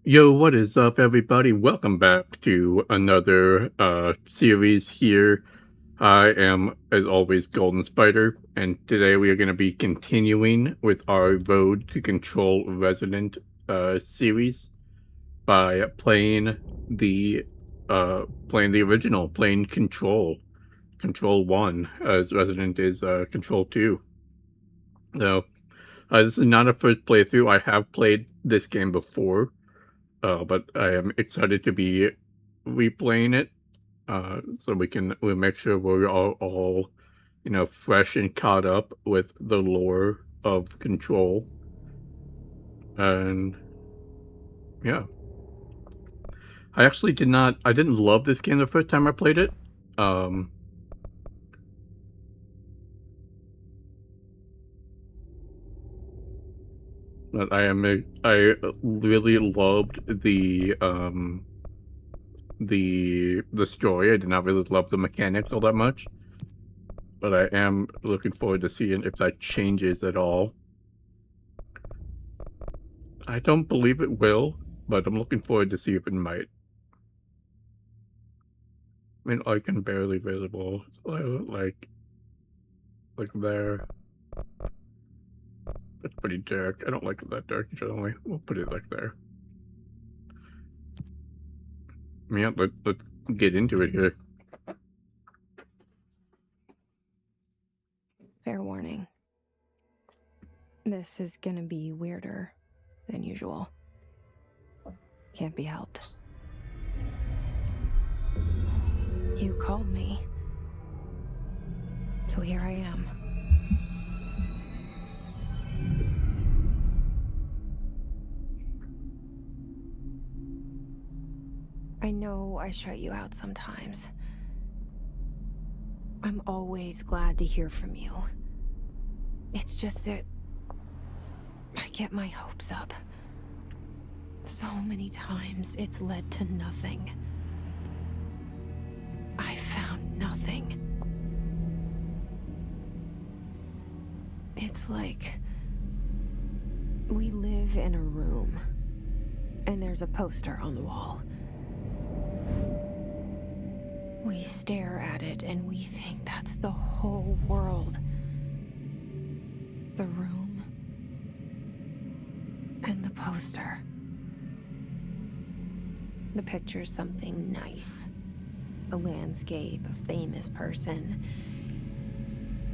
Yo, what is up, everybody? Welcome back to another series here. I am, as always, Golden Spider, and today we are going to be continuing with our Road to Control Resonant series by playing the original, playing Control 1, as Resident is Control 2. So, this is not a first playthrough. I have played this game before. But I am excited to be replaying it, so we'll make sure we're all fresh and caught up with the lore of Control. And yeah, I didn't love this game the first time I played it. Um, but I really loved the story. I did not really love the mechanics all that much, but I am looking forward to seeing if that changes at all. I don't believe it will, but I'm looking forward to see if it might. I mean, I can barely visible, like there. That's pretty dark. I don't like it that dark generally. We'll put it like there. Yeah, let's get into it here. Fair warning. This is gonna be weirder than usual. Can't be helped. You called me. So here I am. I know I shut you out sometimes. I'm always glad to hear from you. It's just that I get my hopes up. So many times it's led to nothing. I found nothing. It's like we live in a room, and there's a poster on the wall. We stare at it and we think that's the whole world. The room and the poster. The picture's something nice. A landscape, a famous person.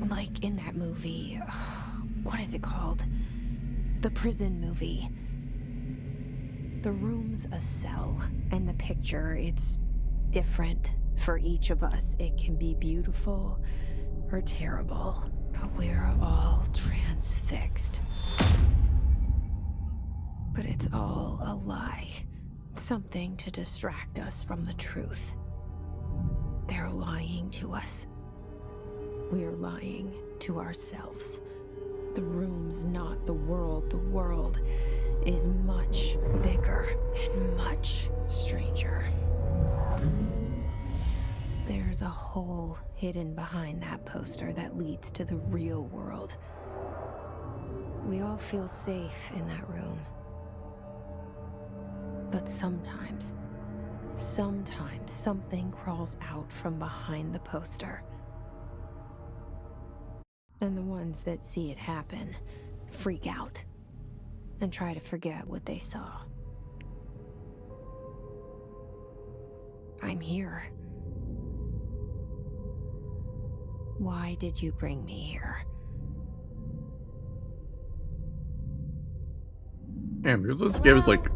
Like in that movie, what is it called? The prison movie. The room's a cell, and the picture, it's different for each of us. It can be beautiful or terrible, but we're all transfixed. But it's all a lie. Something to distract us from the truth. They're lying to us. We're lying to ourselves. The room's not the world. The world is much bigger and much stranger. There's a hole hidden behind that poster that leads to the real world. We all feel safe in that room. But sometimes something crawls out from behind the poster. And the ones that see it happen freak out and try to forget what they saw. I'm here. Why did you bring me here? Damn, this game is like,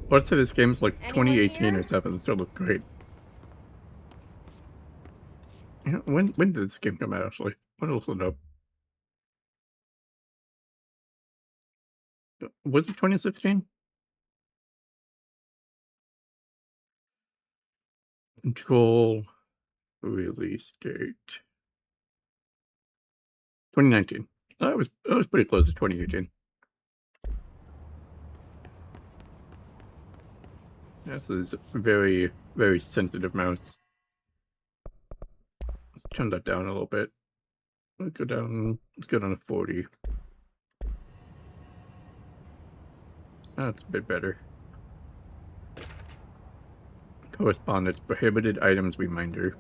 let's say this game is like 2018 or something. It still looks great. You know, when did this game come out actually? What else look it up? Was it 2016? Control release date 2019. That was pretty close to 2018. This is very, very sensitive mouse. Let's turn that down a little bit. Let's go down to 40. That's a bit better. Correspondence prohibited items reminder.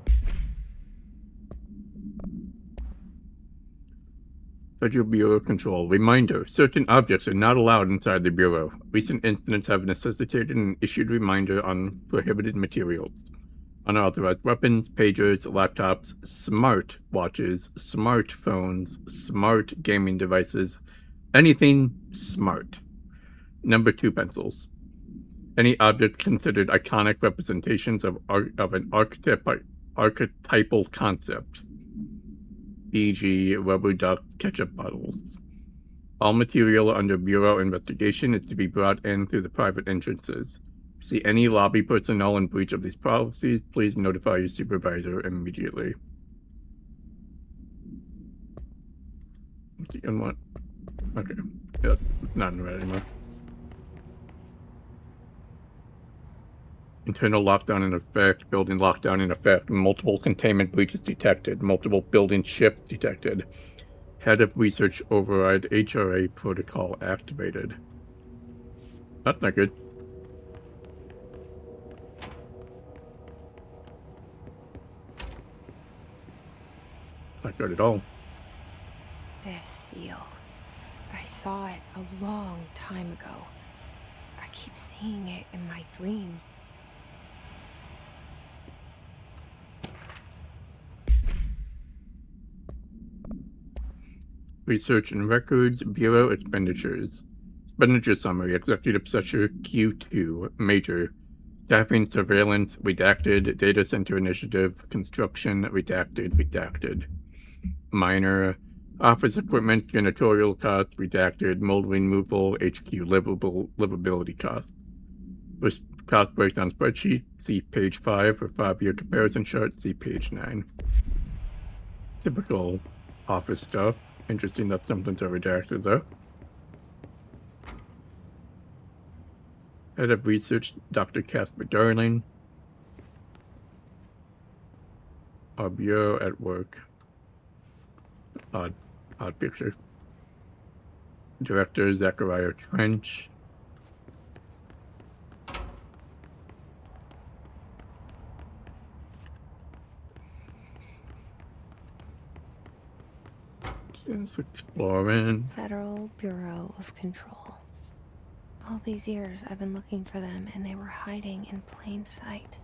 Federal Bureau of Control reminder. Certain objects are not allowed inside the Bureau. Recent incidents have necessitated an issued reminder on prohibited materials. Unauthorized weapons, pagers, laptops, smart watches, smartphones, smart gaming devices, anything smart. Number 2 pencils. Any object considered iconic representations of an archetypal concept, e.g., rubber duck ketchup bottles. All material under Bureau investigation is to be brought in through the private entrances. See any lobby personnel in breach of these policies, please notify your supervisor immediately. And what? Okay. Yeah, it's not in red anymore. Internal lockdown in effect, building lockdown in effect, multiple containment breaches detected, multiple building shifts detected. Head of research override HRA protocol activated. That's not good. Not good at all. This seal. I saw it a long time ago. I keep seeing it in my dreams. Research and records, Bureau expenditures. Expenditure summary, executive session Q2, major. Staffing, surveillance, redacted. Data center initiative, construction, redacted. Minor. Office equipment, janitorial costs, redacted. Mold removal, HQ livability costs. Cost breakdown spreadsheet, see page 5 for 5-year comparison chart, see page 9. Typical office stuff. Interesting that something's are redacted though. Head of research, Dr. Casper Darling. Our bureau at work. Odd picture. Director, Zachariah Trench. Just exploring. Federal Bureau of Control. All these years I've been looking for them and they were hiding in plain sight.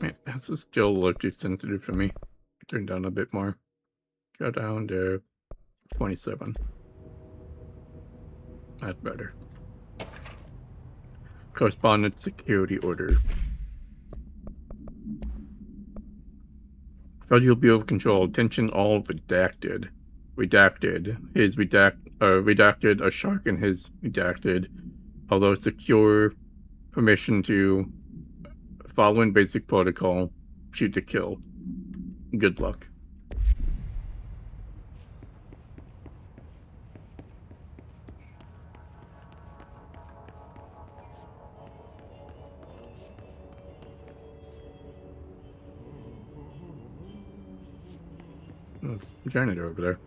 Man, this is still a little too sensitive for me. Turn down a bit more. Go down to 27. That's better. Correspondence security order. Federal Bureau of Control, attention all redacted. Redacted, a shark in his redacted. Although secure, permission to following basic protocol, shoot to kill. Good luck. There's a janitor over there.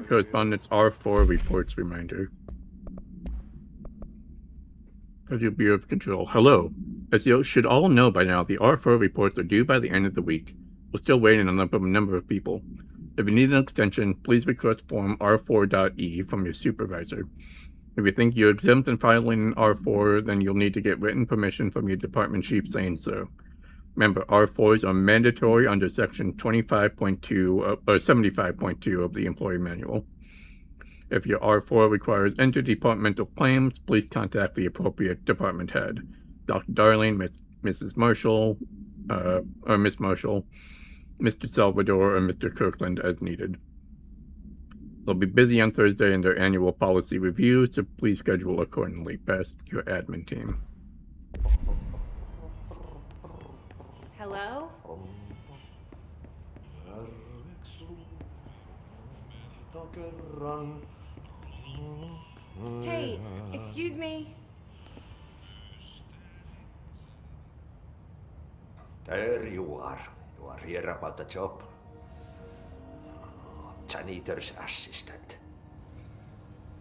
Correspondence R4 reports reminder. Federal Bureau of Control. Hello. As you should all know by now, the R4 reports are due by the end of the week. We're still waiting on a number of people. If you need an extension, please request form R4.E from your supervisor. If you think you're exempt in filing an R4, then you'll need to get written permission from your department chief saying so. Remember, R4s are mandatory under section 25.2 or 75.2 of the Employee Manual. If your R4 requires interdepartmental claims, please contact the appropriate department head. Dr. Darling, Mrs. Marshall, or Miss Marshall, Mr. Salvador, or Mr. Kirkland as needed. They'll be busy on Thursday in their annual policy review, so please schedule accordingly. Best, your admin team. Hello? Hey, excuse me. There you are. You are here about the job. janitor's assistant.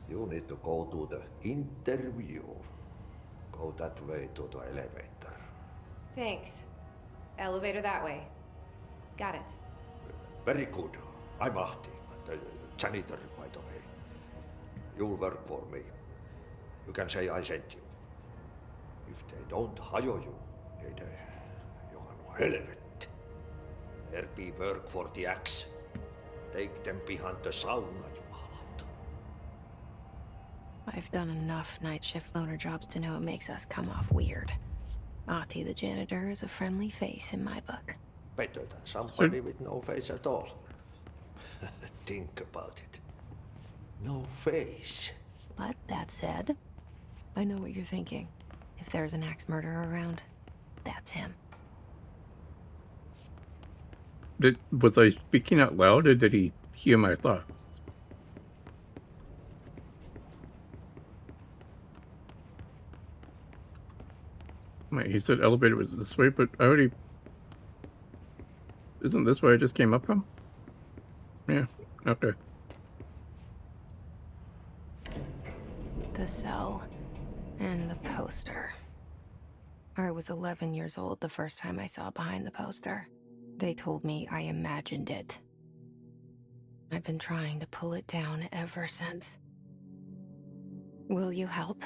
You need to go to the interview. Go that way to the elevator. Thanks. Elevator that way. Got it. Very good. I'm Ahti, the janitor, by the way. You'll work for me. You can say I sent you. If they don't hire you, niin johan on helvet. There be work for the axe. Take them behind the sauna, jumalauta. I've done enough night shift loner jobs to know it makes us come off weird. Ahti the janitor is a friendly face in my book. Better than somebody with no face at all. Think about it. No face. But that said, I know what you're thinking. If there's an axe murderer around, that's him. Was I speaking out loud, or did he hear my thoughts? Wait, he said elevator was this way, but I already... Isn't this where I just came up from? Yeah, okay. The cell and the poster. I was 11 years old the first time I saw behind the poster. They told me I imagined it. I've been trying to pull it down ever since. Will you help?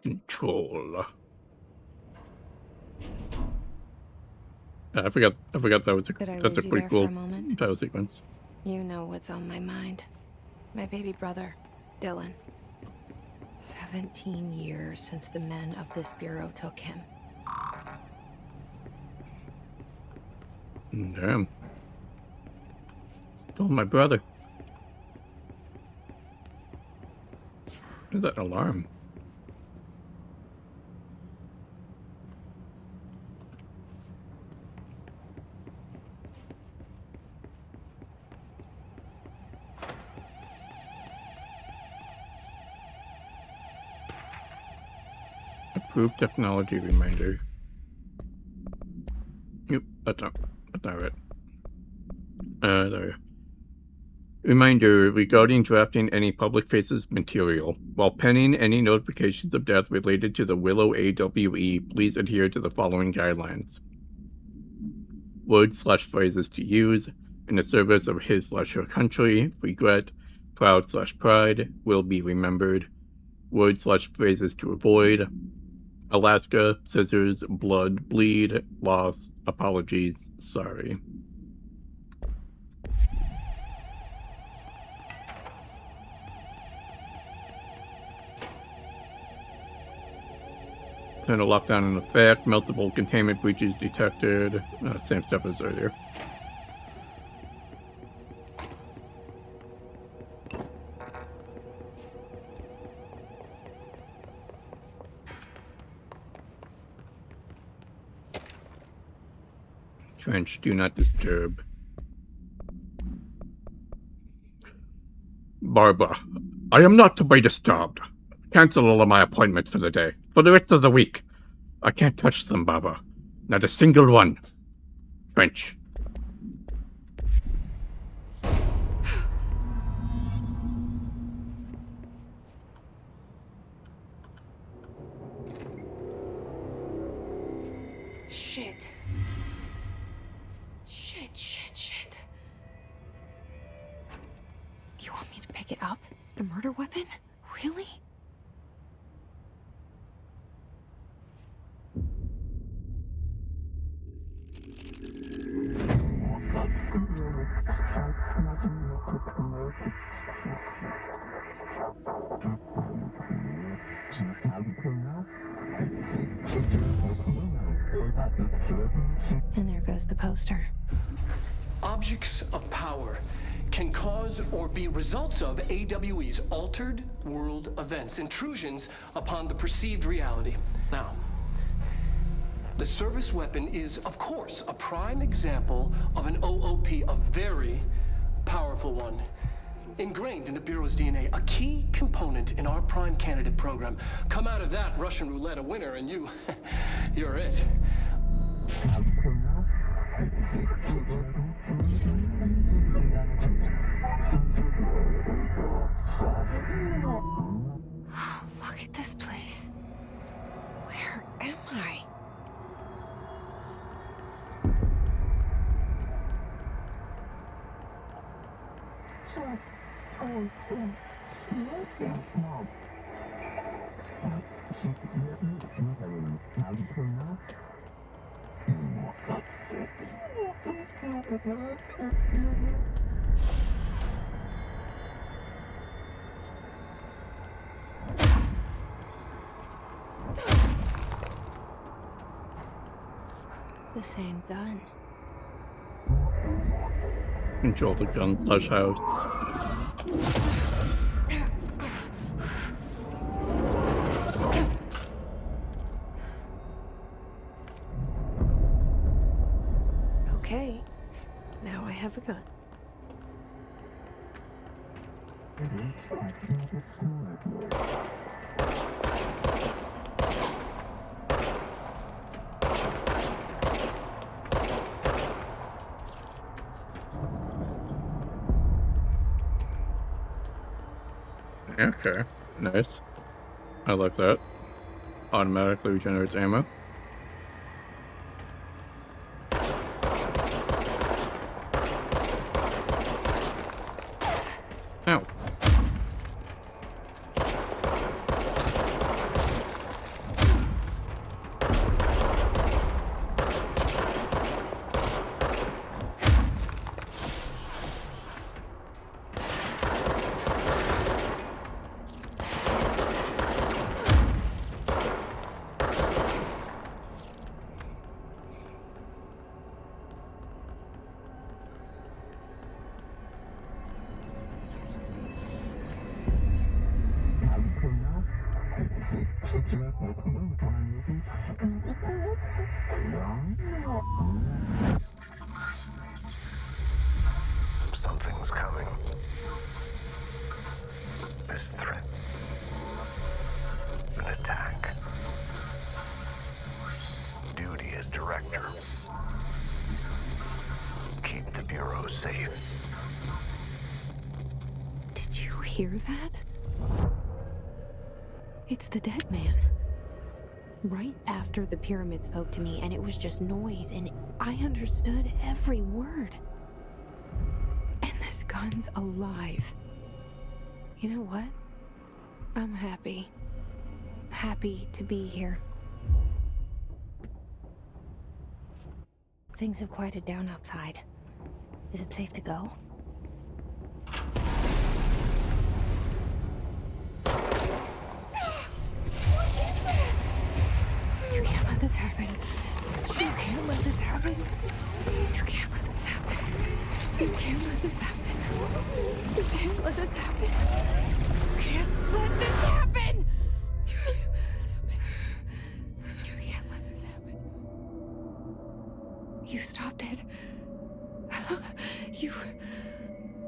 Control. I forgot that was that's a pretty cool title sequence. You know what's on my mind. My baby brother, Dylan. 17 years since the men of this bureau took him. Damn. Stole my brother. What is that alarm? Approved technology reminder. Yep, that's not right. There. Reminder regarding drafting any public faces material. While penning any notifications of death related to the Willow AWE, please adhere to the following guidelines. Words/phrases to use in the service of his/her country, regret, proud/pride, will be remembered. Words/phrases to avoid. Alaska, scissors, blood, bleed, loss, apologies, sorry. Kind of lockdown in effect, multiple containment breaches detected. Same stuff as earlier. Trench, do not disturb. Barbara, I am not to be disturbed. Cancel all of my appointments for the day, for the rest of the week. I can't touch them, Baba. Not a single one. French. Shit. Shit. pick it up? The murder weapon? Really? And there goes the poster. Objects of power can cause or be results of AWE's altered world events, intrusions upon the perceived reality. Now, the service weapon is, of course, a prime example of an OOP, a very powerful one. Ingrained in the Bureau's DNA, a key component in our prime candidate program. Come out of that Russian roulette a winner and you're it. Look at this place. Where am I? The same gun. Control the gun slash house. Okay, now I have a gun. Okay, nice. I like that. Automatically regenerates ammo. Ow. Something's coming. This threat. An attack. Duty as director. Keep the Bureau safe. Did you hear that? It's the dead man. Right after the pyramid spoke to me, and it was just noise, and I understood every word. And this gun's alive. You know what? I'm happy. Happy to be here. Things have quieted down outside. Is it safe to go? You can't let this happen. You can't let this happen. You can't let this happen. You can't let this happen. You can't let this happen. You can't let this happen. You can't let this happen. You can't let this happen. You stopped it. You...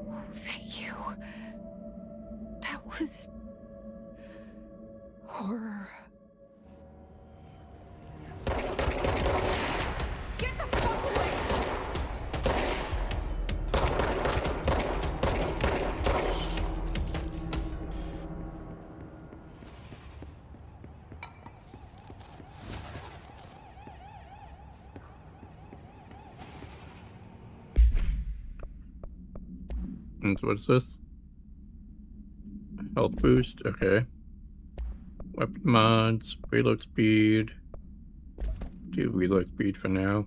Oh, thank you. That was... horror. Get the fuck away! And what's this? Health boost, okay. Weapon mods, reload speed. Do reload speed for now.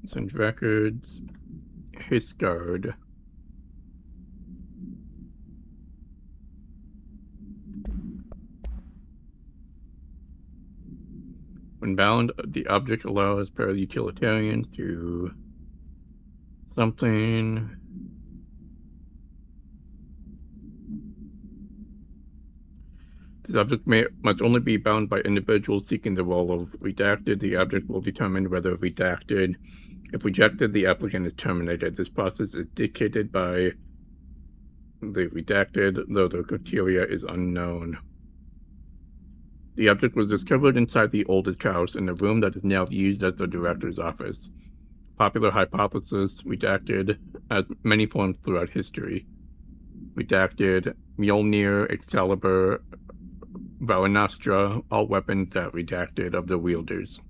Send records. His guard. When bound, the object allows para-utilitarians to something. This object must only be bound by individuals seeking the role of redacted. The object will determine whether redacted. If rejected, the applicant is terminated. This process is dictated by the redacted, though the criteria is unknown. The object was discovered inside the oldest house in a room that is now used as the director's office. Popular hypothesis, redacted, has many forms throughout history. Redacted, Mjolnir, Excalibur, Varanastra, all weapons that redacted of the wielders.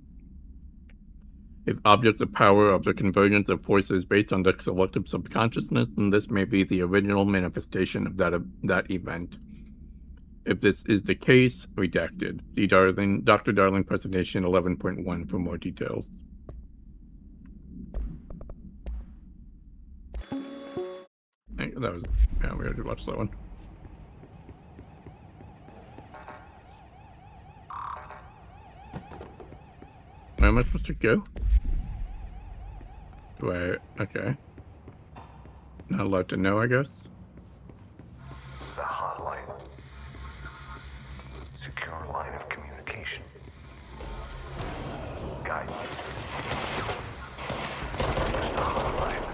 If objects of power are the convergence of forces based on the collective subconsciousness, then this may be the original manifestation of that event. If this is the case, redacted. See Dr. Darling presentation 11.1 for more details. We already watched that one. Where am I supposed to go? Okay. Not allowed to know, I guess. The hotline. Secure line of communication. Guidance. Use the hotline.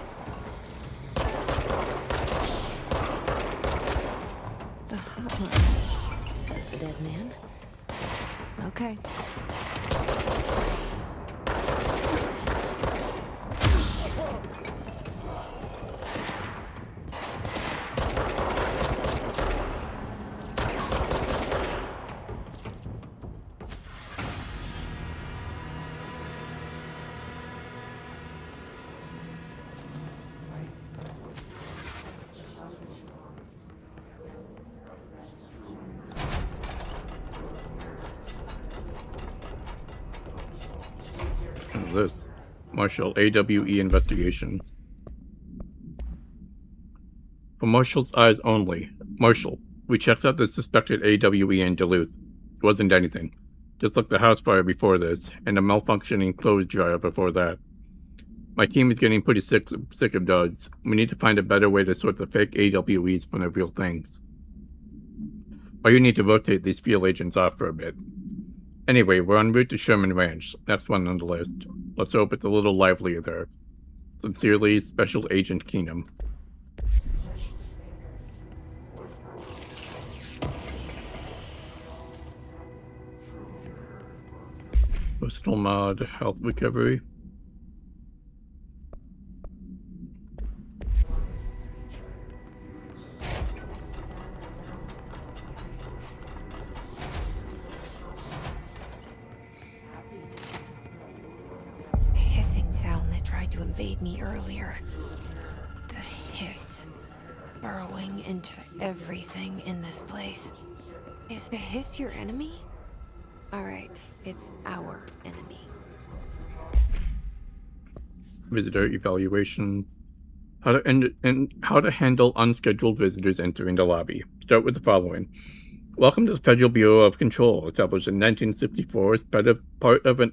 The hotline, says the dead man. Okay. This Marshall AWE investigation. For Marshall's eyes only. Marshall, we checked out the suspected AWE in Duluth. It wasn't anything. Just like the house fire before this, and a malfunctioning clothes dryer before that. My team is getting pretty sick of duds. We need to find a better way to sort the fake AWEs from the real things. Or you need to rotate these field agents off for a bit. Anyway, we're en route to Sherman Ranch. Next one on the list. Let's hope it's a little livelier there. Sincerely, Special Agent Keenum. Postal mod, health recovery. The hissing sound that tried to invade me earlier. The hiss. Burrowing into everything in this place. Is the hiss your enemy? Alright, it's our enemy. Visitor evaluation. How to handle unscheduled visitors entering the lobby. Start with the following. Welcome to the Federal Bureau of Control, established in 1964 as part of an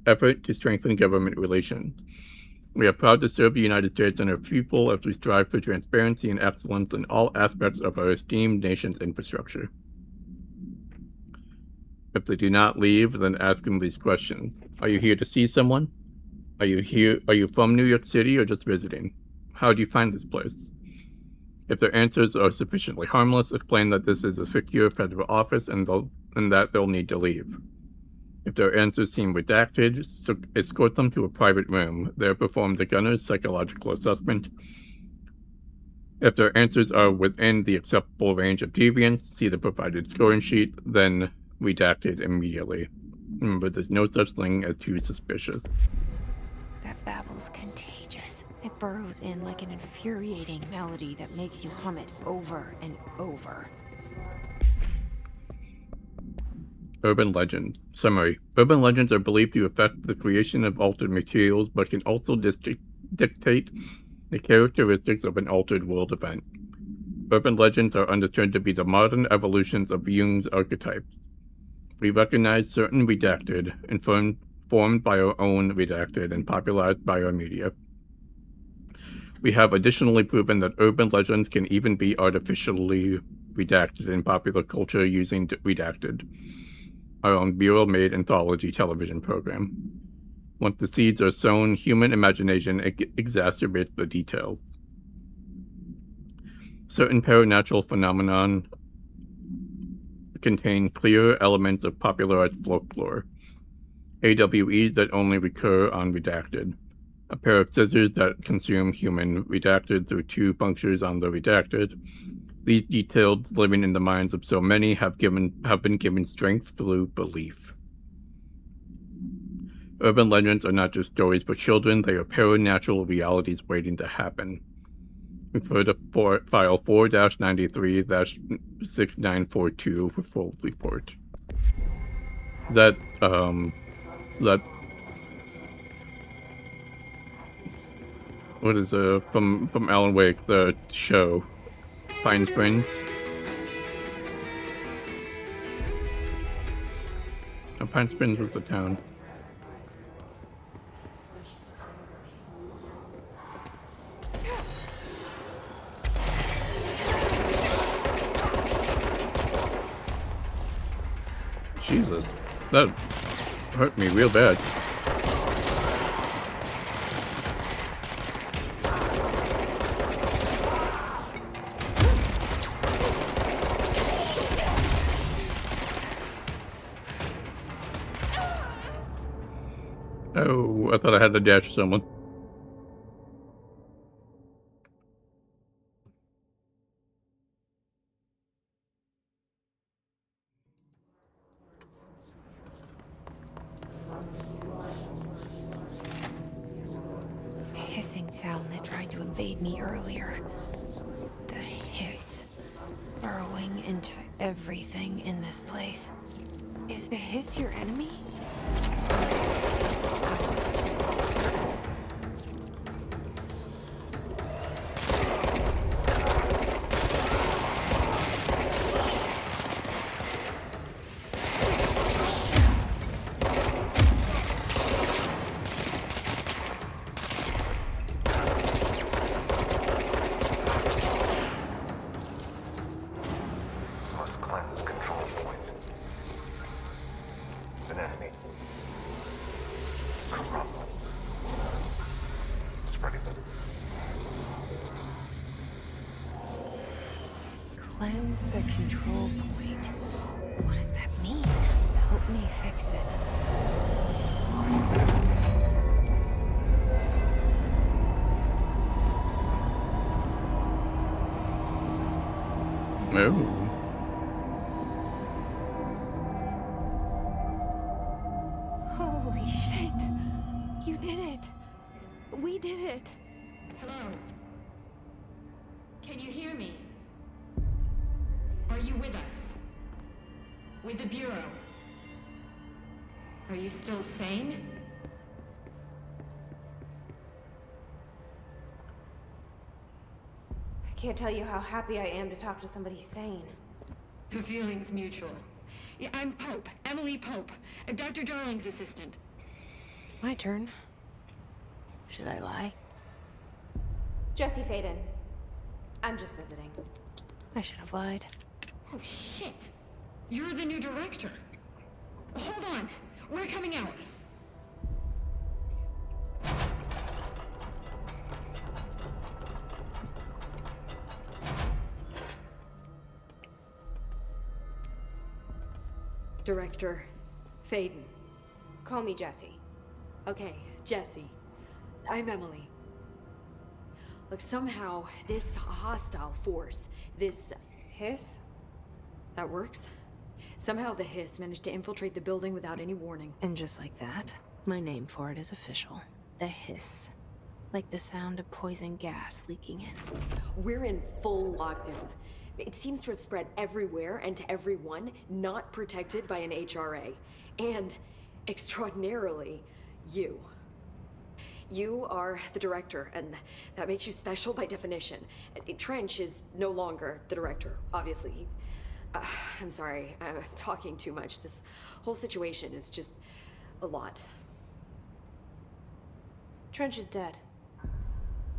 effort to strengthen government relations. We are proud to serve the United States and our people as we strive for transparency and excellence in all aspects of our esteemed nation's infrastructure. If they do not leave, then ask them these questions. Are you here to see someone? Are you from New York City or just visiting? How do you find this place? If their answers are sufficiently harmless, explain that this is a secure federal office and that they'll need to leave. If their answers seem redacted, escort them to a private room. There perform the gunner's psychological assessment. If their answers are within the acceptable range of deviance, see the provided scoring sheet, then redacted immediately. Remember, there's no such thing as too suspicious. That babble's contagious. It burrows in like an infuriating melody that makes you hum it over and over. Urban legend. Summary. Urban legends are believed to affect the creation of altered materials, but can also dictate the characteristics of an altered world event. Urban legends are understood to be the modern evolutions of Jung's archetypes. We recognize certain redacted, formed by our own redacted, and popularized by our media. We have additionally proven that urban legends can even be artificially redacted in popular culture using redacted, our own Bureau-made anthology television program. Once the seeds are sown, human imagination exacerbates the details. Certain paranatural phenomenon contain clear elements of popularized folklore. AWEs that only recur on redacted. A pair of scissors that consume human redacted through two punctures on the redacted. These details living in the minds of so many have been given strength through belief. Urban legends are not just stories for children, they are paranatural realities waiting to happen. Refer to file 4-93-6942 for full report. That what is from Alan Wake, the show Pine Springs. No, Pine Springs was the town. Jesus, that hurt me real bad. Oh, I thought I had to dash someone. The hissing sound that tried to invade me earlier. The hiss. Burrowing into everything in this place. Is the hiss your enemy? Must cleanse control points. An enemy. Corrupt. Spreading them. Cleanse the control point. What does that mean? Help me fix it. Oh. Holy shit! You did it! We did it! Hello? Can you hear me? Are you with us? With the Bureau? Are you still sane? I can't tell you how happy I am to talk to somebody sane. The feeling's mutual. Yeah, I'm Pope, Emily Pope, Dr. Darling's assistant. My turn. Should I lie? Jesse Faden. I'm just visiting. I should have lied. Oh, shit. You're the new director. Hold on. We're coming out. Director Faden. Call me Jesse. Okay, Jesse. I'm Emily. Look, somehow this hostile force, this... Hiss? that works? Somehow the hiss managed to infiltrate the building without any warning. And just like that, my name for it is official. The hiss. Like the sound of poison gas leaking in. We're in full lockdown. It seems to have spread everywhere and to everyone not protected by an HRA. And, extraordinarily, you. You are the director, and that makes you special by definition. Trench is no longer the director, obviously. I'm sorry, I'm talking too much. This whole situation is just a lot. Trench is dead.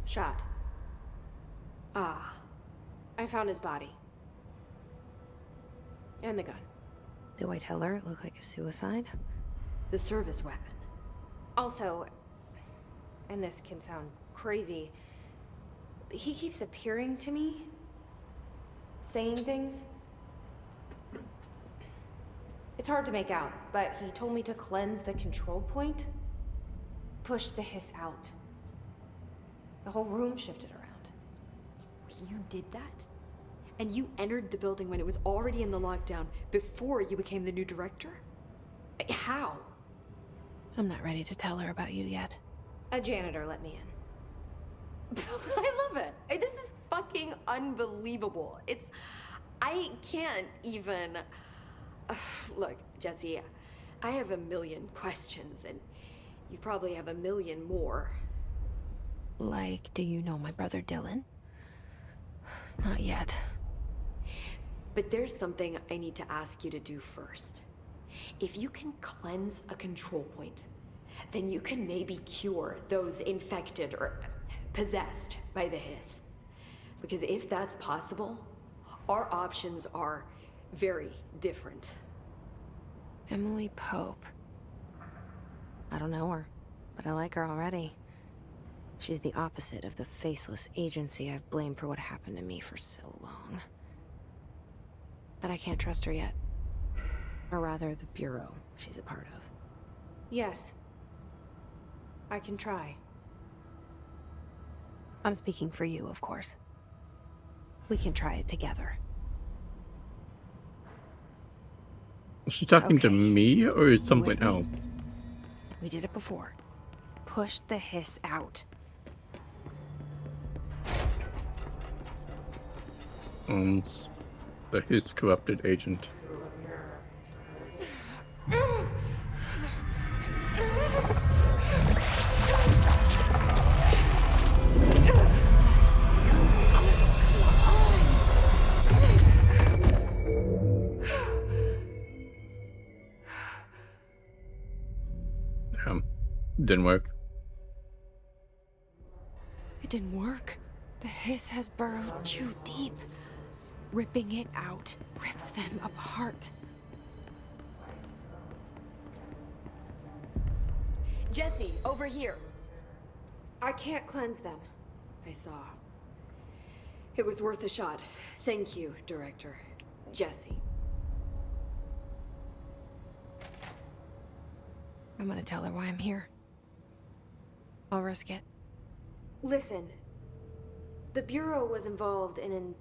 Shot. Ah. I found his body. And the gun. Do I tell her it looked like a suicide? The service weapon. Also, and this can sound crazy, but he keeps appearing to me, saying things. It's hard to make out, but he told me to cleanse the control point, push the hiss out. The whole room shifted around. You did that? And you entered the building when it was already in the lockdown before you became the new director? How? I'm not ready to tell her about you yet. A janitor let me in. I love it. This is fucking unbelievable. I can't even... Look, Jesse, I have a million questions, and you probably have a million more. Like, do you know my brother Dylan? Not yet. But there's something I need to ask you to do first. If you can cleanse a control point, then you can maybe cure those infected or possessed by the hiss. Because if that's possible, our options are very different. Emily Pope. I don't know her, but I like her already. She's the opposite of the faceless agency I've blamed for what happened to me for so long. But I can't trust her yet. Or rather, the Bureau she's a part of. Yes. I can try. I'm speaking for you, of course. We can try it together. Is she talking to Okay. me or someone With me? else? We did it before. Push the hiss out. His corrupted agent. Didn't work. It didn't work. The hiss has burrowed too deep. Ripping it out rips them apart. Jesse, over here. I can't cleanse them. I saw. It was worth a shot. Thank you, Director. Jesse. I'm gonna tell her why I'm here. I'll risk it. Listen. The Bureau was involved in an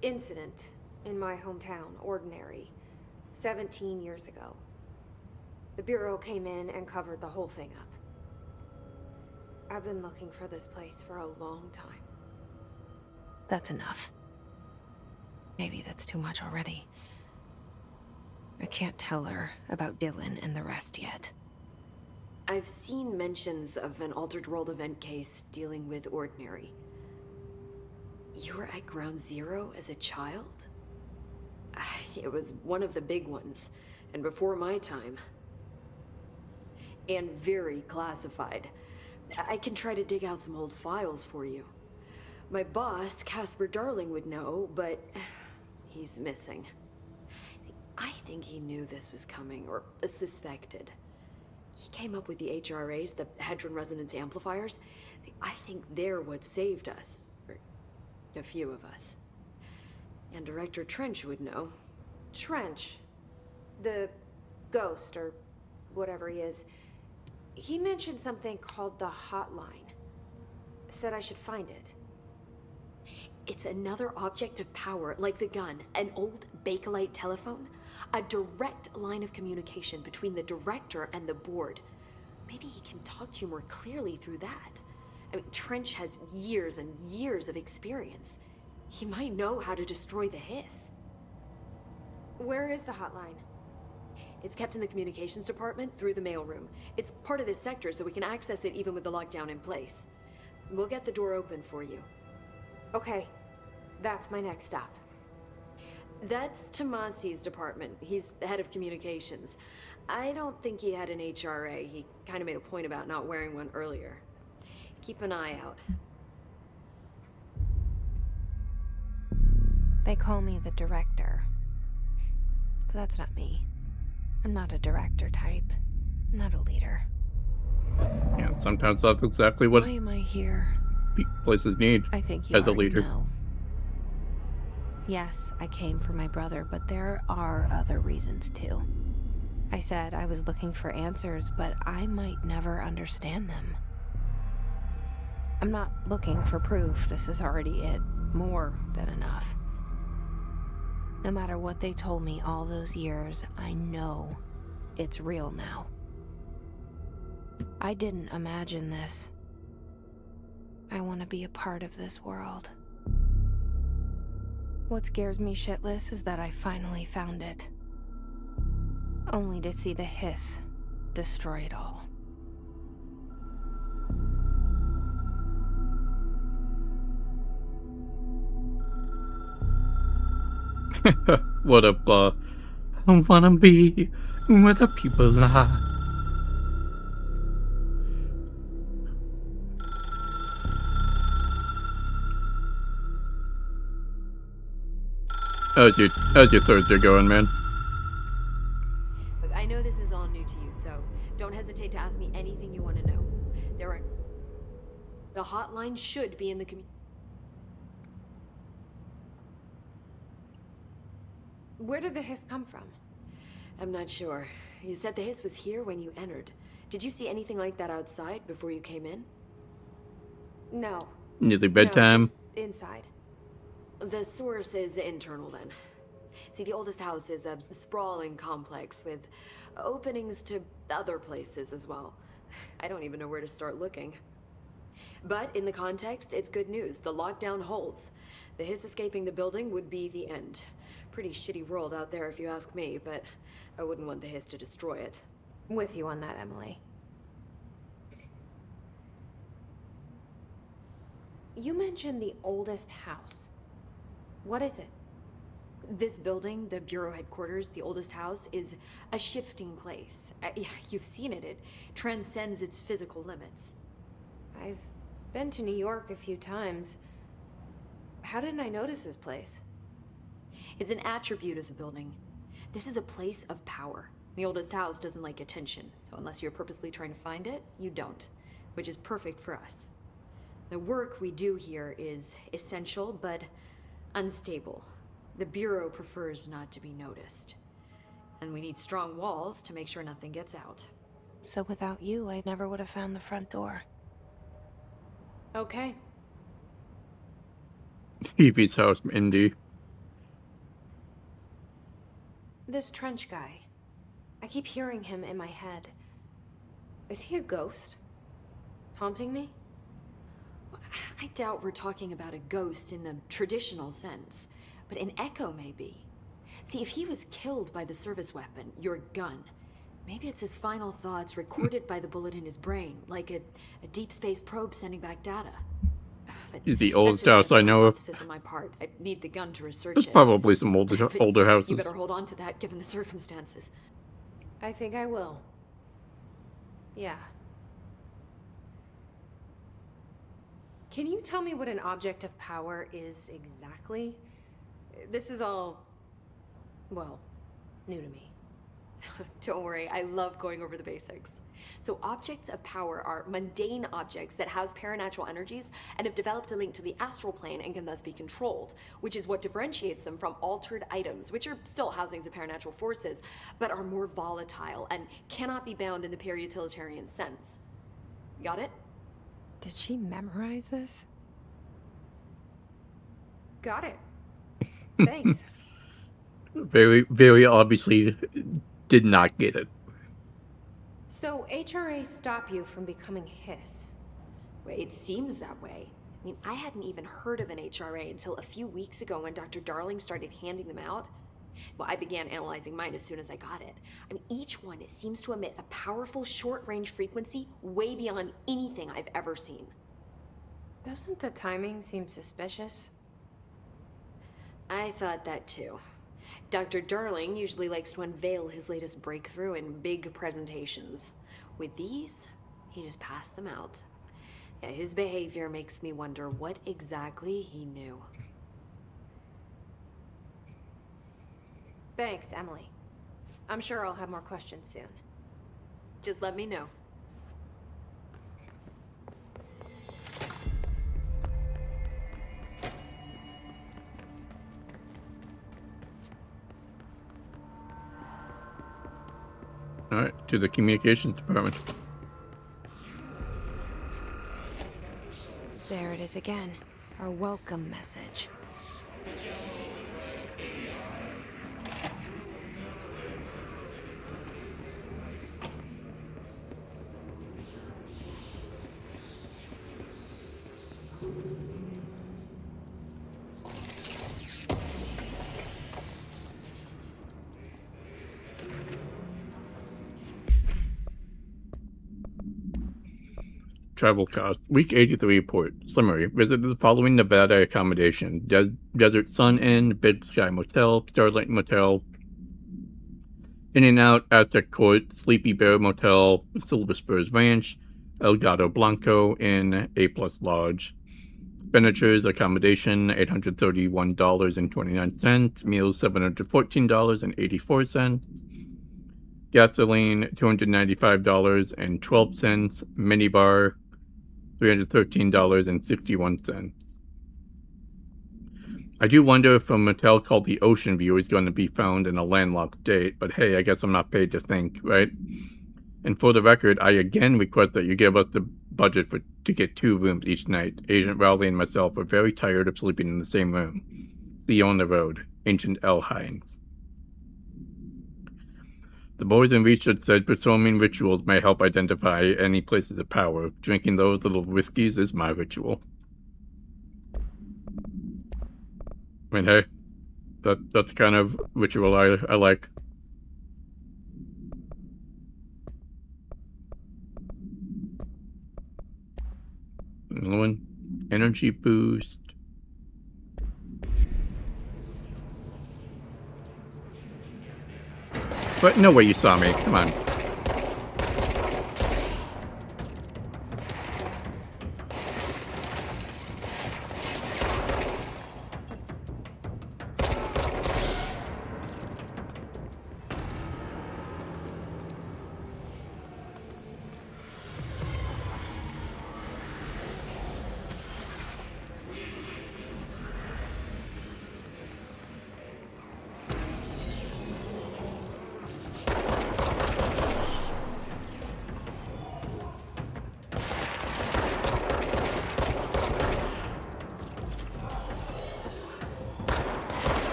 incident in my hometown, Ordinary, 17 years ago. The Bureau came in and covered the whole thing up. I've been looking for this place for a long time. That's enough. Maybe that's too much already. I can't tell her about Dylan and the rest yet. I've seen mentions of an Altered World event case dealing with Ordinary. You were at Ground Zero as a child? It was one of the big ones, and before my time. And very classified. I can try to dig out some old files for you. My boss, Casper Darling, would know, but he's missing. I think he knew this was coming, or suspected. He came up with the HRAs, the Hadron Resonance Amplifiers. I think they're what saved us. Or a few of us. And Director Trench would know. Trench, the ghost, or whatever he is, he mentioned something called the hotline. Said I should find it. It's another object of power, like the gun, an old Bakelite telephone. A direct line of communication between the director and the board. Maybe he can talk talk to you more clearly through that. I mean, Trench has years and years of experience. He might know how to destroy the hiss. Where is the hotline? It's kept in the communications department through the mailroom. It's part of this sector, so we can access it even with the lockdown in place. We'll get the door open for you. Okay, that's my next stop. That's Tomasi's department. He's the head of communications. I don't think he had an HRA. He kind of made a point about not wearing one earlier. Keep an eye out. They call me the director. But that's not me. I'm not a director type. I'm not a leader. Yeah, sometimes that's exactly what Why am I here? places need I think you as a already leader. know. Yes, I came for my brother, but there are other reasons too. I said I was looking for answers, but I might never understand them. I'm not looking for proof. This is already it. More than enough. No matter what they told me all those years, I know it's real now. I didn't imagine this. I want to be a part of this world. What scares me shitless is that I finally found it. Only to see the hiss destroy it all. What up, I wanna be where the people are. How's your Thursday going, man? Look, I know this is all new to you, so don't hesitate to ask me anything you want to know. The hotline should be in the Where did the hiss come from? I'm not sure. You said the hiss was here when you entered. Did you see anything like that outside before you came in? No. Nearly bedtime. No, just inside. The source is internal then. See, the oldest house is a sprawling complex with openings to other places as well. I don't even know where to start looking. But in the context, it's good news. The lockdown holds. The hiss escaping the building would be the end. Pretty shitty world out there if you ask me, but I wouldn't want the hiss to destroy it. With you on that, Emily. You mentioned the oldest house. What is it? This building, the Bureau headquarters, the oldest house, is a shifting place. You've seen it. It transcends its physical limits. I've been to New York a few times. How didn't I notice this place? It's an attribute of the building. This is a place of power. The oldest house doesn't like attention, so unless you're purposely trying to find it, you don't, which is perfect for us. The work we do here is essential, but unstable. The Bureau prefers not to be noticed. And we need strong walls to make sure nothing gets out. So without you, I never would have found the front door. Okay. Stevie's house, Indy. This Trench guy. I keep hearing him in my head. Is he a ghost? Haunting me? I doubt we're talking about a ghost in the traditional sense, but an echo maybe. See, if he was killed by the service weapon, your gun, maybe it's his final thoughts recorded by the bullet in his brain, like a deep space probe sending back data. But He's the that's oldest just house a I know of. hypothesis on my part. I need the gun to research There's it. probably some older But houses. You better hold on to that given the circumstances. I think I will. Yeah. Can you tell me what an object of power is exactly? This is all, well, new to me. Don't worry, I love going over the basics. So objects of power are mundane objects that house paranatural energies and have developed a link to the astral plane and can thus be controlled, which is what differentiates them from altered items, which are still housings of paranatural forces, but are more volatile and cannot be bound in the peri-utilitarian sense. Got it? Did she memorize this? Got it. Thanks. Very, very obviously did not get it. So HRA stop you from becoming Hiss? Well, it seems that way. I mean, I hadn't even heard of an HRA until a few weeks ago when Dr. Darling started handing them out. Well, I began analyzing mine as soon as I got it. I mean, each one seems to emit a powerful short-range frequency way beyond anything I've ever seen. Doesn't the timing seem suspicious? I thought that too. Dr. Darling usually likes to unveil his latest breakthrough in big presentations. With these, he just passed them out. Yeah, his behavior makes me wonder what exactly he knew. Thanks, Emily. I'm sure I'll have more questions soon. Just let me know. All right, to the communications department. There it is again. Our welcome message. Travel cost. Week 83 report. Summary. Visited the following Nevada accommodation. Desert Sun Inn, Big Sky Motel, Starlight Motel, In and Out, Aztec Court, Sleepy Bear Motel, Silver Spurs Ranch, El Gato Blanco Inn, A Plus Lodge. Expenditures, accommodation, $831.29. Meals, $714.84. Gasoline, $295.12. Minibar, $313.61. I do wonder if a motel called the Ocean View is going to be found in a landlocked state, but hey, I guess I'm not paid to think, right? And for the record, I again request that you give us the budget to get 2 rooms each night. Agent Rowley and myself are very tired of sleeping in the same room. See you on the road. Ancient L. Hines. The boys in research said performing rituals may help identify any places of power. Drinking those little whiskeys is my ritual. I mean, hey, that's the kind of ritual I like. Another one. Energy boost. But no way you saw me. Come on.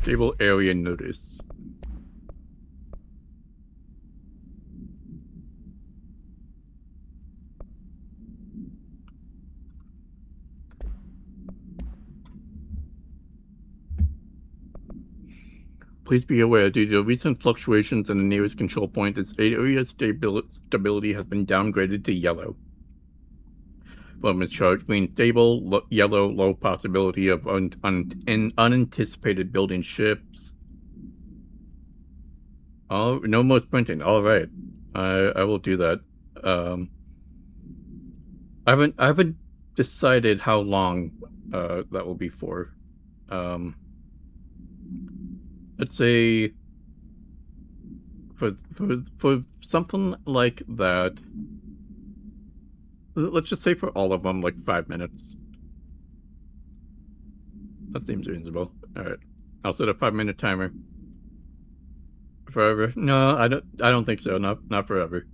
Stable area notice. Please be aware, due to recent fluctuations in the nearest control point, this area stability has been downgraded to yellow. From its chart, green stable, yellow low possibility of unanticipated building ships. Oh, no more sprinting. All right, I will do that. I haven't decided how long that will be for. Let's say for something like that, Let's just say for all of them, like 5 minutes. That seems reasonable. Alright. I'll set a 5-minute timer. Forever? No, I don't think so. Not forever.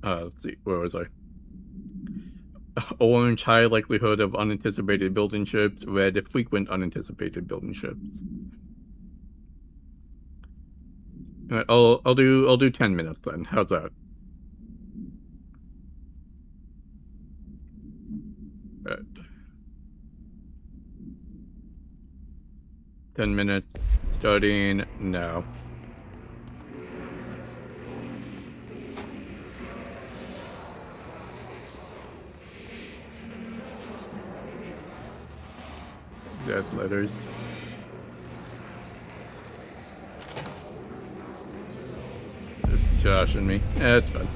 Let's see. Where was I? Orange, high likelihood of unanticipated building ships. Red, frequent unanticipated building ships. Alright, I'll do 10 minutes then. How's that? Right. 10 minutes starting now. Dead letters. Just joshing me. It's fun.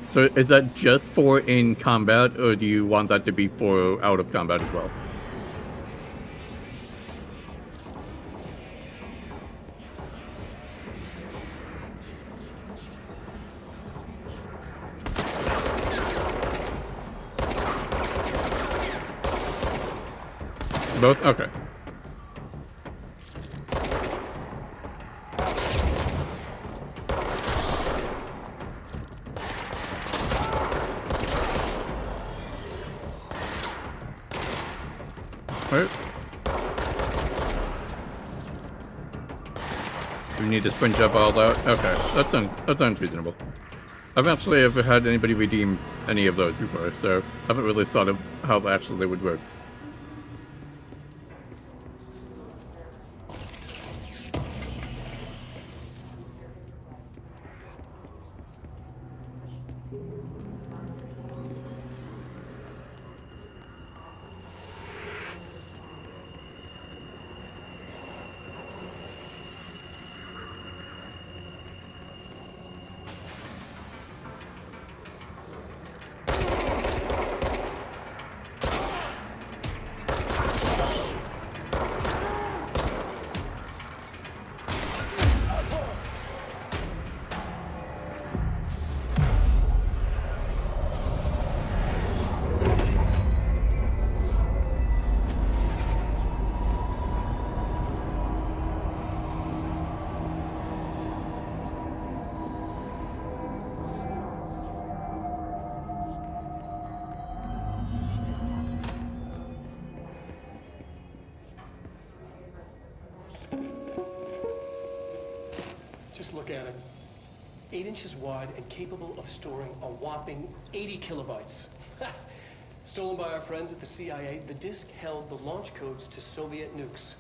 So is that just for in combat, or do you want that to be for out of combat as well? Both? Okay. Alright. We need to sprint jump all out. Okay, that sounds reasonable. I've actually ever had anybody redeem any of those before, so I haven't really thought of how actually they would work. Just look at it. 8 inches wide and capable of storing a whopping 80 kilobytes. Stolen by our friends at the CIA, the disk held the launch codes to Soviet nukes.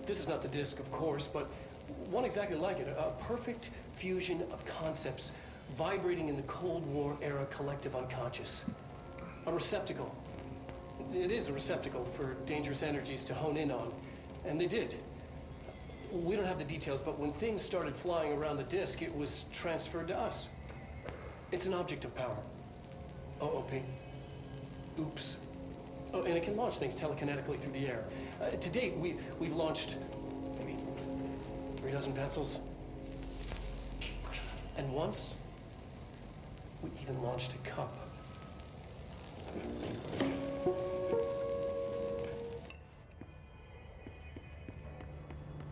This is not the disk, of course, but one exactly like it. A perfect fusion of concepts vibrating in the Cold War era collective unconscious. A receptacle. It is a receptacle for dangerous energies to hone in on. And they did. We don't have the details, but when things started flying around the disk, it was transferred to us. It's an object of power. OOP. Oops. Oh, and it can launch things telekinetically through the air. To date, we've launched maybe 3 dozen pencils. And once, we even launched a cup.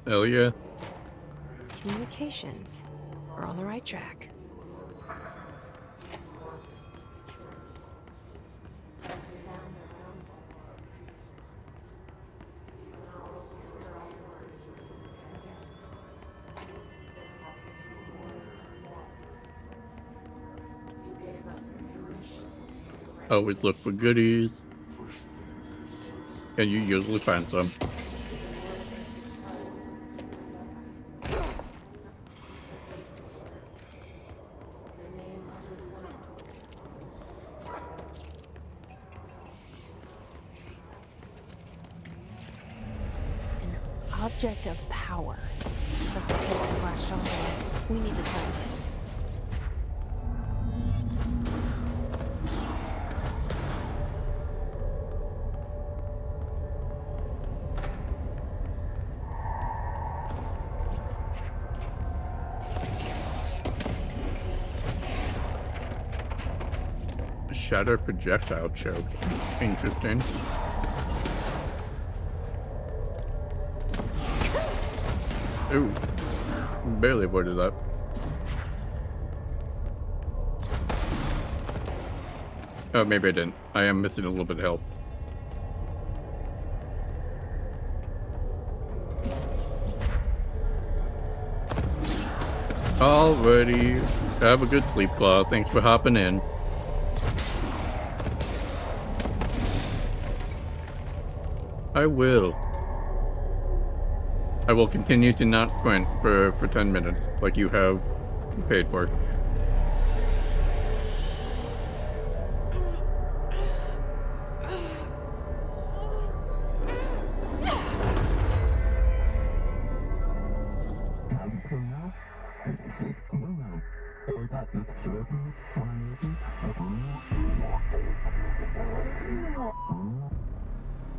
Hell yeah. Communications. We're on the right track. Always look for goodies. And you usually find some. Object of power. Something Casey flashed on it. We need to cleanse it. shatter projectile choke. Interesting. Ooh. Barely avoided that. Oh, maybe I didn't. I am missing a little bit of health. Alrighty. Have a good sleep, Claw. Thanks for hopping in. I will. I will continue to not sprint for 10 minutes, like you have paid for.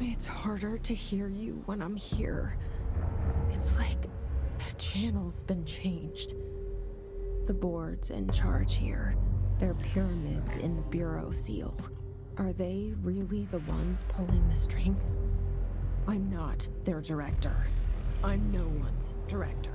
It's harder to hear you when I'm here. It's like the channel's been changed. The board's in charge here. They're pyramids in the Bureau seal. Are they really the ones pulling the strings? I'm not their director. I'm no one's director.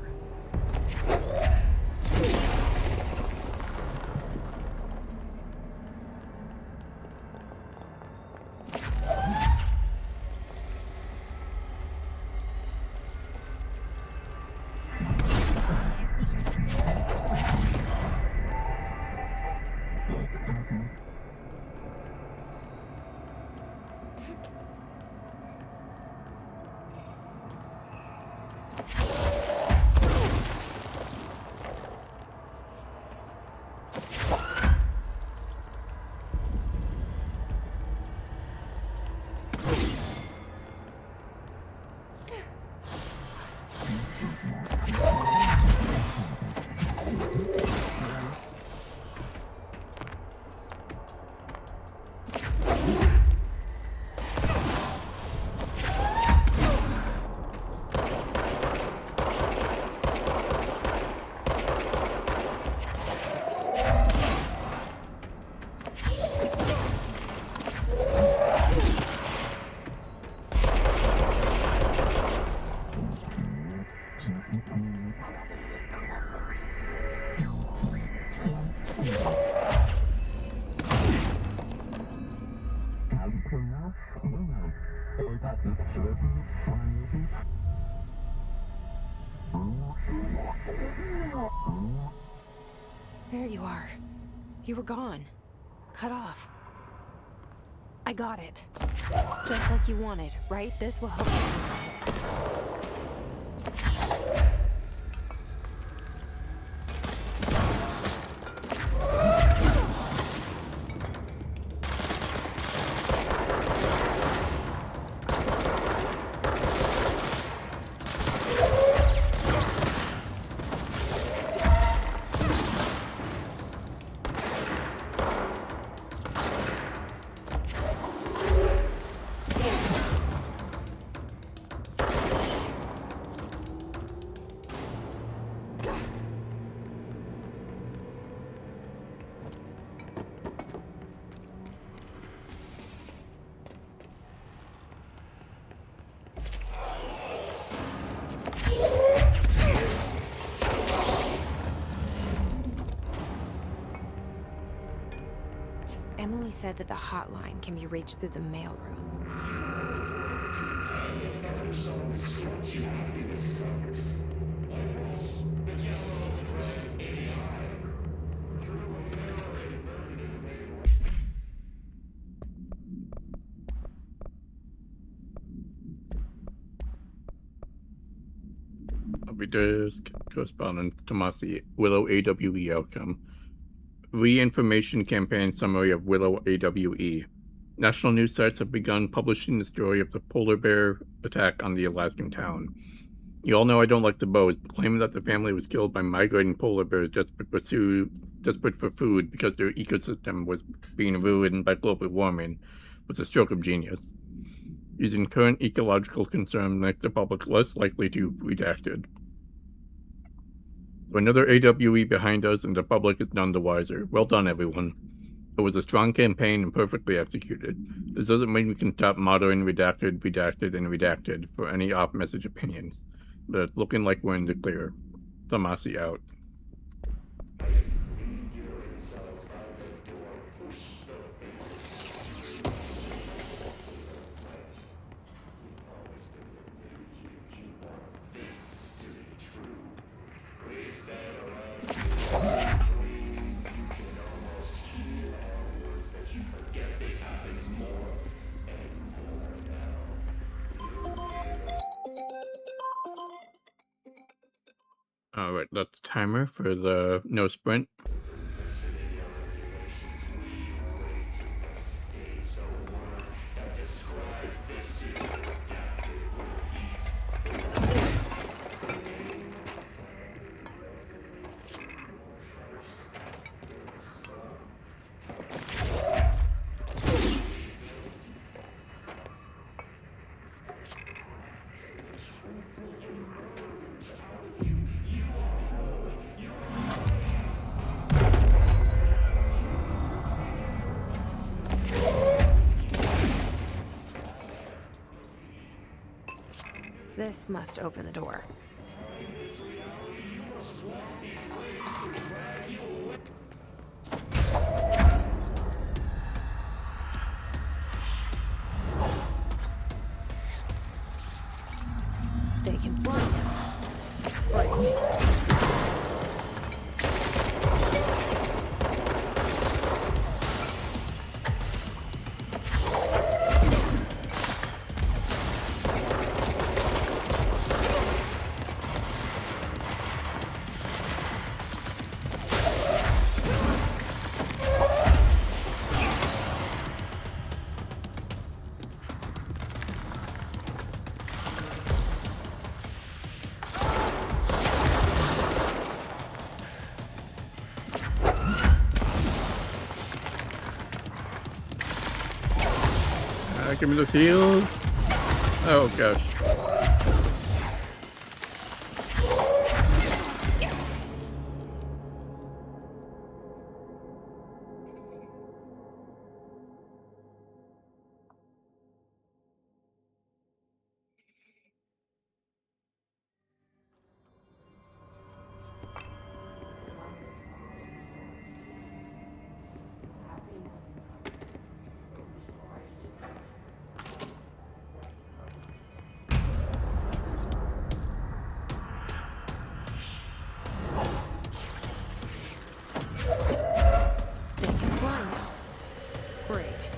There you are. You were gone. Cut off. I got it. Just like you wanted, right? This will help you with this. Emily said that the hotline can be reached through the mailroom. Desk correspondent Tomasi, Willow AWE outcome. Re-information campaign summary of Willow AWE. National news sites have begun publishing the story of the polar bear attack on the Alaskan town. You all know I don't like the bows, but claiming that the family was killed by migrating polar bears desperate for food because their ecosystem was being ruined by global warming was a stroke of genius. Using current ecological concerns make the public less likely to be redacted. So another AWE behind us, and the public is none the wiser. Well done, everyone. It was a strong campaign and perfectly executed. This doesn't mean we can stop monitoring redacted, redacted, and redacted for any off-message opinions. But it's looking like we're in the clear. Tomasi out. Alright, that's the timer for the no sprint. This must open the door. They can fly now. Great. Give me those heals. Oh gosh. They can fly now. Great.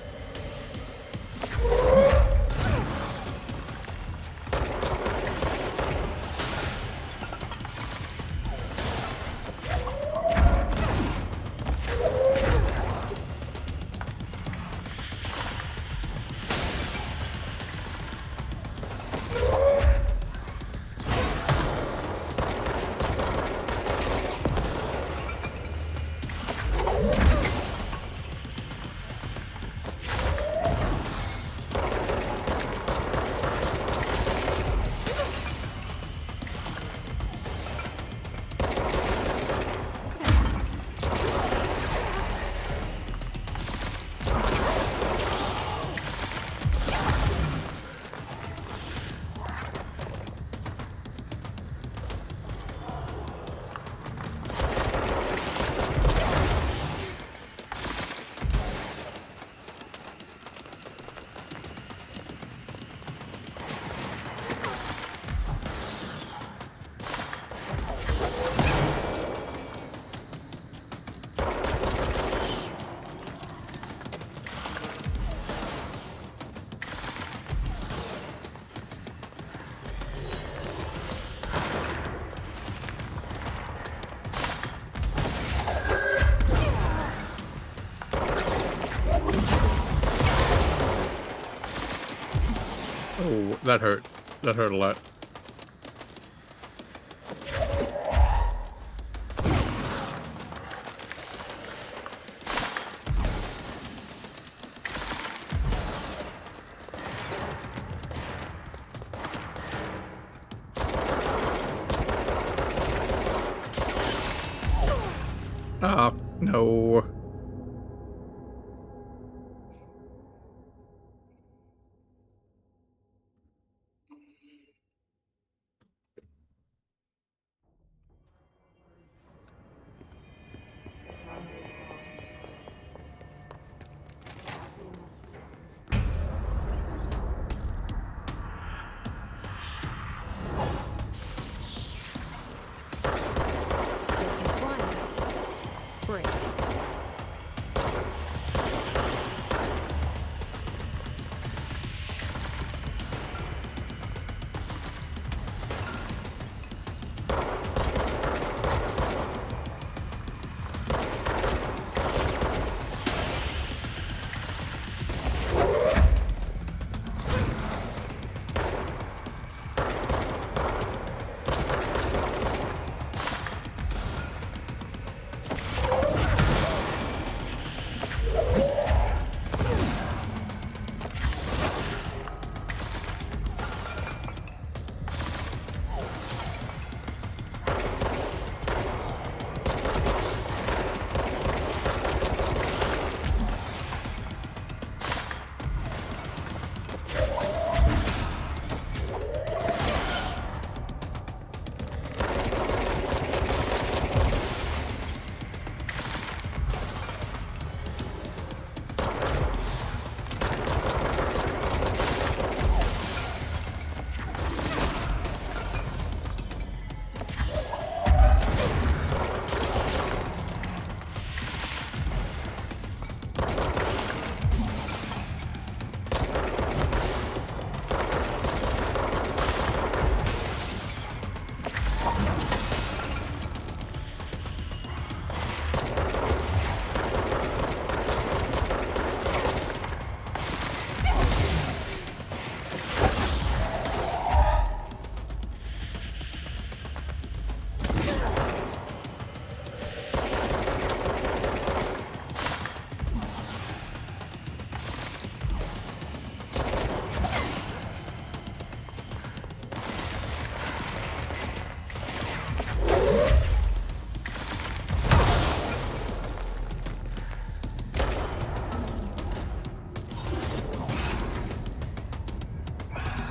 Oh, that hurt. That hurt a lot. Ah, no.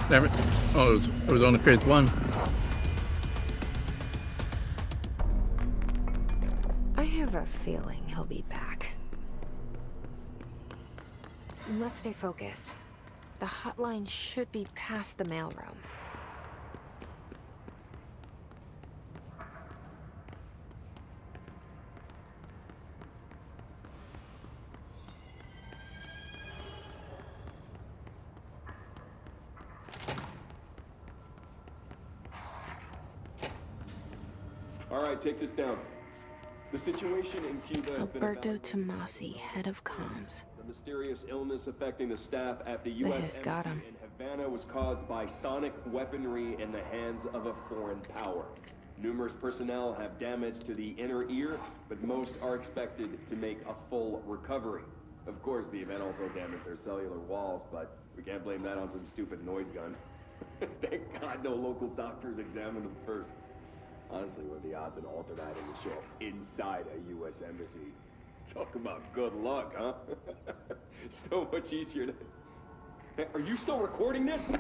Damn it. Oh, it was only phase 1. I have a feeling he'll be back. Let's stay focused. The hotline should be past the mailroom. All right, take this down. The situation in Cuba has been Alberto evaluated. Tomasi, head of comms. The mysterious illness affecting the staff at the The U.S. hiss got Embassy him. in Havana was caused by sonic weaponry in the hands of a foreign power. Numerous personnel have damage to the inner ear, but most are expected to make a full recovery. Of course, the event also damaged their cellular walls, but we can't blame that on some stupid noise gun. Thank God no local doctors examined them first. Honestly, what are the odds an alternate item will show up inside a U.S. embassy? Talk about good luck, huh? So much easier to... Hey, are you still recording this?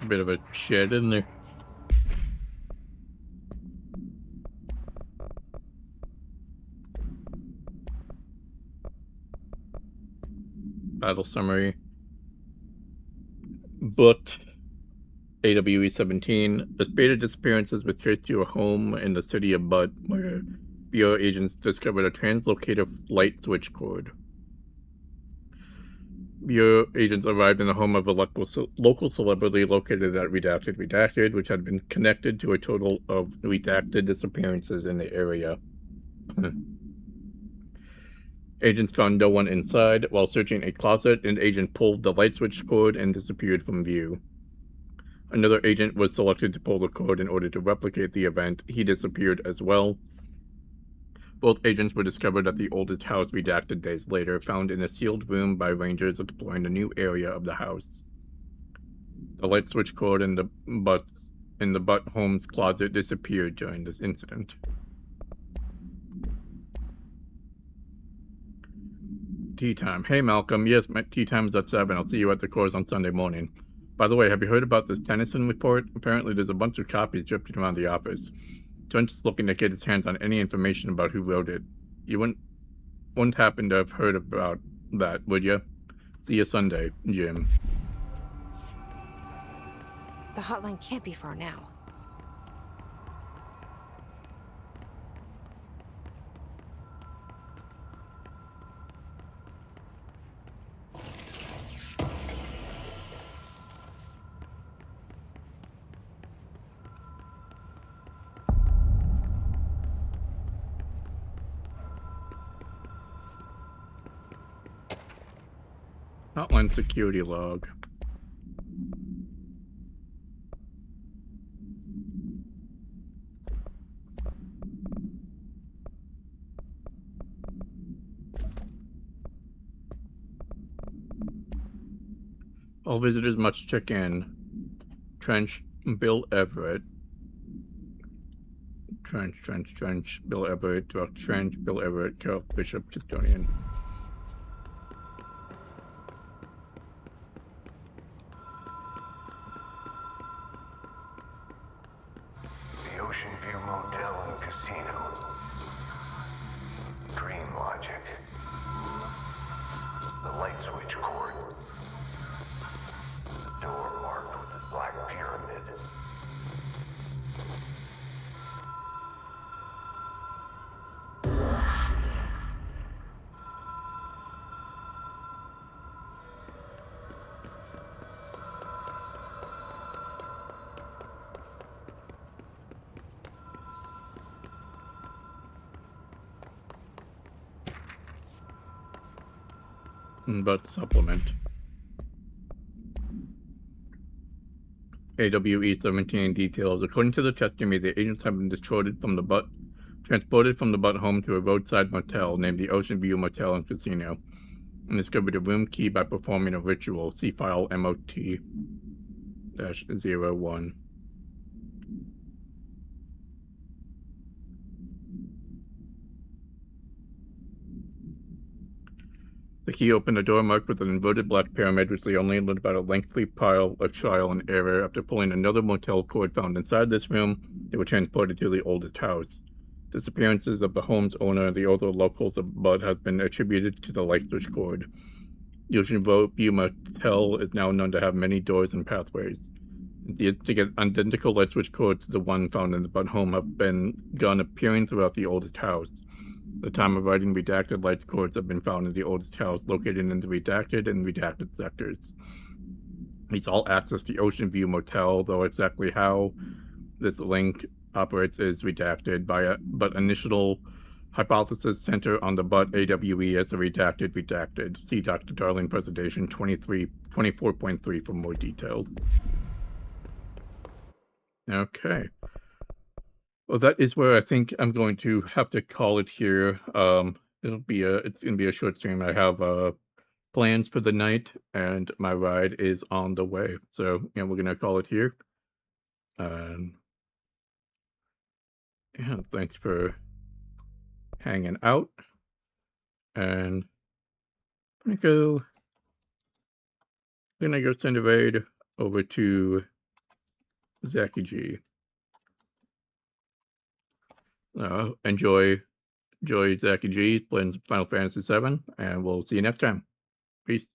A bit of a shed in there. Battle summary. Booked. AWE 17. The spate disappearances was traced to a home in the city of Butt, where Bureau agents discovered a translocator light switch cord. Bureau agents arrived in the home of a local celebrity located at Redacted, which had been connected to a total of redacted disappearances in the area. Agents found no one inside. While searching a closet, an agent pulled the light switch cord and disappeared from view. Another agent was selected to pull the cord in order to replicate the event. He disappeared as well. Both agents were discovered at the oldest house redacted days later, found in a sealed room by rangers deploying a new area of the house. The light switch cord in the Butt home's closet disappeared during this incident. Tea time. Hey, Malcolm. Yes, my tea time is at 7. I'll see you at the course on Sunday morning. By the way, have you heard about this Tennyson report? Apparently there's a bunch of copies drifting around the office. Trent is looking to get his hands on any information about who wrote it. You wouldn't happen to have heard about that, would you? See you Sunday, Jim. The hotline can't be far now. Hotline security log. All visitors must check in. Trench, Bill Everett. Trench, Bill Everett, Direct Trench, Bill Everett, Carol Bishop, Custodian. The Ocean View Motel and Casino. Dream logic. The light switch cord. The door marked with the black pyramid. But supplement. AWE 17 details. According to the testimony, the agents have been transported from the Butt home to a roadside motel named the Ocean View Motel and Casino, and discovered a room key by performing a ritual. See file MOT-01. The key opened a door marked with an inverted black pyramid, which they only learned about a lengthy pile of trial and error. After pulling another motel cord found inside this room, they were transported to the oldest house. Disappearances of the home's owner and the other locals of Bud have been attributed to the light switch cord. The Ocean View Motel is now known to have many doors and pathways. The identical light switch cords to the one found in the Bud home have begun appearing throughout the oldest house. At the time of writing, redacted light cords have been found in the oldest house, located in the redacted and redacted sectors. These all access the Ocean View Motel, though exactly how this link operates is redacted, but initial hypothesis center on the Bud AWE as a redacted. See Dr. Darling presentation 24.3 for more details. Okay. Well, that is where I think I'm going to have to call it here. It's gonna be a short stream. I have plans for the night, and my ride is on the way. So yeah, we're gonna call it here. Yeah, thanks for hanging out, and I'm gonna go send a raid over to Zachy G. Enjoy Zachy G playing Final Fantasy VII, and we'll see you next time. Peace.